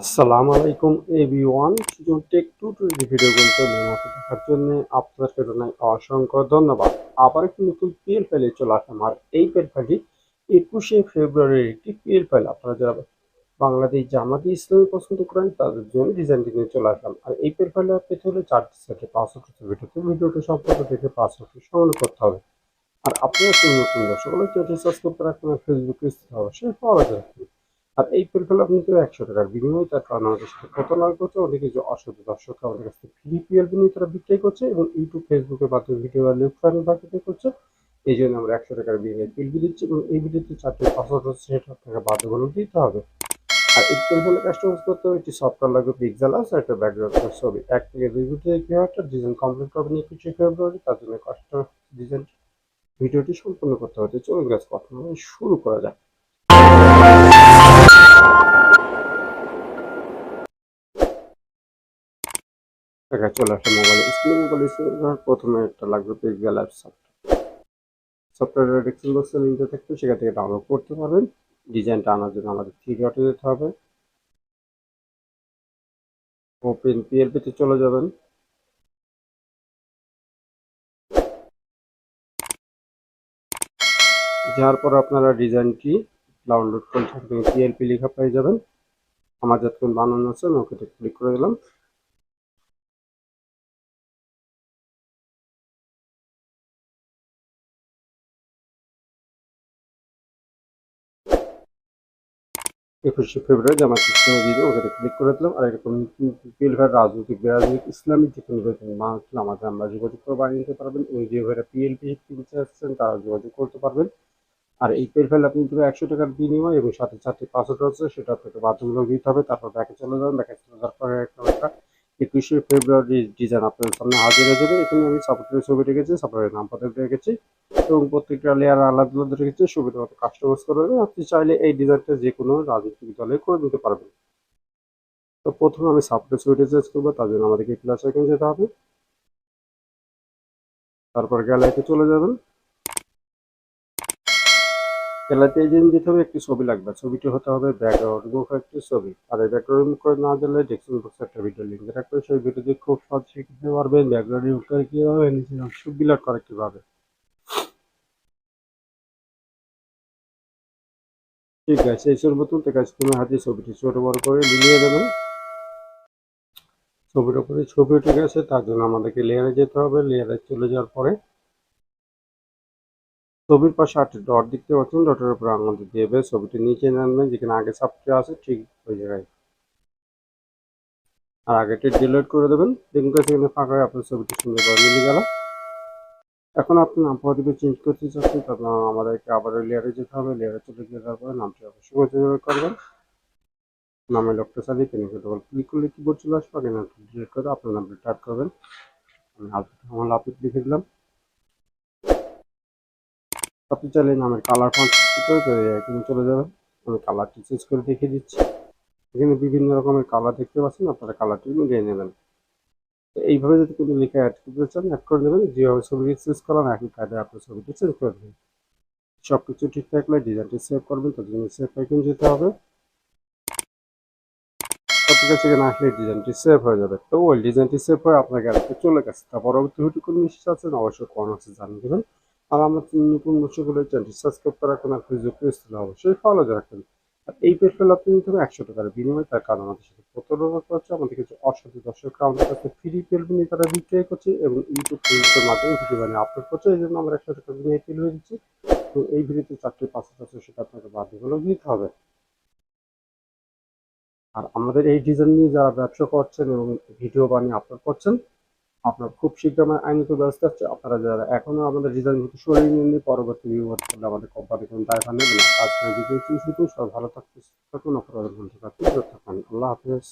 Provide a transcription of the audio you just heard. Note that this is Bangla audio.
আসসালামু আলাইকুম এভরিওয়ান। শুধু টেক টিউটোরিয়াল ভিডিওগুলো নিয়মিত দেখার জন্য আপনাদেরকে জানাই অসংখ্য ধন্যবাদ। আবার একটি নতুন পিএল ফাইলে চলে আসলাম। আর এই পিএল ফাইলটি 21শে ফেব্রুয়ারির একটি পিএল ফাইল। আপনারা যারা বাংলাদেশ জামাতি ইসলামী পছন্দ করেন তাদের জন্য ডিজাইনটি নিয়ে চলে আসলাম। আর এই পিএল ফাইলে পেতে হলে 4টি সেটে পাসওয়ার্ড ভিডিওটি সম্পূর্ণ দেখে পাসওয়ার্ডটি সংগ্রহ করতে হবে। আর আপনারা নতুন দর্শক হলে চ্যানেলটি সাবস্ক্রাইব করে রাখবেন, ফেসবুক পেজ অবশ্যই ফলো রাখবেন। আর এই পিএল আপনি তো 100 টাকার বিনিময়ে তার কারণ আমাদের সাথে কত লাভ করছে, অনেক কিছু অসাধু দর্শক আমাদের কাছ থেকে ফ্রি পিএল নিয়ে তারা বিক্রি করছে এবং ইউটিউব ফেসবুকের মাধ্যমে ভিডিও বা লিঙ্ক ফাইল বিক্রি করছে। এই জন্য আমরা 100 টাকার বিনিময়ে পিএল দিচ্ছি এবং এই ভিডিওতে 4টি পাসওয়ার্ড হচ্ছে, সেটা আপনাকে বাধ্যতামূলক দিতে হবে। আর এই পিএল কাস্টমাইজ করতে হবে একটি সফটওয়্যার লাগবে পিক্সেল আর একটা ব্যাকগ্রাউন্ড ছবি 1 থেকে 2 ভিডিও কি একটা ডিজাইন কমপ্লিট করবেন 21শে ফেব্রুয়ারি। তার জন্য কাস্টমার ডিজাইন ভিডিওটি সম্পূর্ণ করতে হবে। চলুন গাইস কথা শুরু করা যাক। দেখা চলে আসে মোবাইল স্ক্রিন। প্রথমে একটা লাগবে পিক্সেল অ্যাপ সফটওয়্যার ডেসক্রিপশন বক্সে লিঙ্ক থাকবে, সেখান থেকে ডাউনলোড করতে পারবেন। ডিজাইনটা আনার জন্য আমাদের 3 ডটে যেতে হবে। ওপেন পিএলপিতে চলে যাবেন। যাওয়ার পর আপনারা ডিজাইনটি ডাউনলোড করে থাকবেন, পিএলপি লেখা পেয়ে যাবেন। আমার যতক্ষণ বানানো আছে আমি ওকে ক্লিক করে দিলাম। একুশে ফেব্রুয়ারি আমার সিস্টেমে ভিডিও ওখানে ক্লিক করে দিলাম। আর এরকম পিএলভার রাজনৈতিক বেরাজনৈতিক ইসলামিক যে কোনো মানুষ আমাদের আমরা যোগাযোগ করে বানিয়ে নিতে পারবেন। ওই যে ভাইরা পিএলপি কিনতে আসছেন তারা যোগাযোগ করতে পারবেন। আর এই পিএল আপনি পুরো 100 টাকার বিনিময় এবং সাথে 4টি পাসওয়ার্ড আছে, সেটা আপনাকে বাধ্যতামূলক দিতে হবে। তারপর ব্যাকে চলে যাবেন। ব্যাকে চলে যাওয়ার পরে একটা 21শে ফেব্রুয়ারি ডিজাইন আপনার সামনে হাজির হয়ে যাবে। এখানে আমি সাপোর্টের ছবি রেখেছি, সাপোর্টের নাম পদে রেখেছি এবং প্রত্যেকটা লেয়ার আলাদা আলাদা রেখেছি। সুবিধা মতো কাস্টমাইজ করে দেবেন। আপনি চাইলে এই ডিজাইনটা যে কোনো রাজনৈতিক দলে করে দিতে পারবেন। তো প্রথমে আমি সাপোর্টের ছবিটা চেঞ্জ করবো, তার জন্য আমাদেরকে প্লাস আইকনে যেতে হবে। তারপর গ্যালারিতে চলে যাবেন। গ্যালারিতে এই জিনিস দিতে হবে, একটি ছবি লাগবে। ছবিটি হতে হবে ব্যাকগ্রাউন্ড রিমুভ একটি ছবি। আর এই ব্যাকগ্রাউন্ড রিমুভ করে না দিলে ডেসক্রিপশন বক্সে একটা ভিডিও লিঙ্ক রাখবে, সেই ভিডিওটি খুব সহজ শিখতে পারবেন ব্যাকগ্রাউন্ড রিমুভ করে কীভাবে, নিচে অংশ বিলাট করে কীভাবে। ঠিক আছে, এই ছবির তুলতে কাজ তুমি হাতে ছবিটি ছোট বড় করে মিলিয়ে দেবেন। ছবির উপরে ছবি উঠে গেছে, তার জন্য আমাদেরকে লেয়ারে যেতে হবে। লেয়ারে চলে যাওয়ার পরে ছবির পাশে 8টি ডট দেখতে পাচ্ছেন, ডটের উপরে আঙুল দিয়ে ছবিটি নিচে নামবেন, যেখানে আগে সাবটি আছে ঠিক ওই জায়গায়। আর আগেটি ডিলিট করে দেবেন। দেখুন সেখানে ফাঁকা হয়ে আপনার ছবিটি সুন্দরভাবে মিলে গেল। এখন আপনি নাম পদবি চেঞ্জ করতে চাচ্ছেন, তার আমাদেরকে আবার লেয়ারে যেতে হবে। লেয়ারে চলে গিয়ে তারপরে নামটি অবশ্যই পরিচয় করবেন। নামে লকটা চালিয়ে কিনে ডবল ক্লিক করলে কিবোর্ড চলে আসবে। আগে নামটি ডিলিট করে আপনার নামটি টাইপ করবেন। আমি আমার আপনি লিখে দিলাম। আপনি চাইলে নামের কালার ফন্ট করে এখানে চলে যাবেন। আমি কালারটি চেঞ্জ করে দেখিয়ে দিচ্ছি। এখানে বিভিন্ন রকমের কালার দেখতে পাচ্ছেন, আপনারা কালারটি মিলিয়ে নেবেন। তো এইভাবে যদি কোনো লেখা অ্যাড করতে চান অ্যাড করে দেবেন। যেভাবে ছবিটি চেঞ্জ করলাম একই কায়দায় আপনার ছবিটি চেঞ্জ করে দেবেন। সব কিছু ঠিক থাকলে ডিজাইনটি সেভ করবেন, তার জন্য সেভ আইকন যেতে হবে। আপনার কাছে এখানে আসলে ডিজাইনটি সেভ হয়ে যাবে। তো ওই ডিজাইনটি সেভ হয়ে আপনার গ্যালারিতে চলে গেছে। তা পরবর্তী ভিডিও কোনো মিস আছেন অবশ্যই কমেন্টসে জানিয়ে দেবেন। আর আমার নতুন দর্শকগুলো চ্যানেলটি সাবস্ক্রাইব করা রাখবেন, আর ফেসবুক পেজ থেকে অবশ্যই ফলো রাখবেন। আর এই পেজটা আপনি নিতে হবে 100 টাকার বিনিময়ে। তার কারণ আমাদের সাথে প্রতারণা করছে, আমাদের কিছু অসাধু দর্শকরা আমাদের কাছে ফ্রি পেল নিয়ে তারা বিক্রয় করছে এবং ইউটিউব ফেসবুকের মাধ্যমে ভিডিও বানিয়ে আপলোড করছে। এই জন্য আমরা 100 টাকা বিনিময়ে পেল দিচ্ছি। তো এই ভিডিওতে 4টি পাসওয়ার্ড আছে, সেটা আপনাকে বাধ্যতামূলক দিতে হবে। আর আমাদের এই ডিজাইন নিয়ে যারা ব্যবসা করছেন এবং ভিডিও বানিয়ে আপলোড করছেন, আপনার খুব শীঘ্র আমার আইনত ব্যবস্থা হচ্ছে। আপনারা যারা এখনো আমাদের ডিজাইন মতো সরিয়ে নিয়ে পরবর্তী বিভাগ করলে আমাদের কোম্পানি কোনো দায়ভার নেবে না। আজকের ভিডিও শুধু সব ভালো থাকতে থাকুন, অপরাধ বন্ধু থাকুন। আল্লাহ হাফেজ।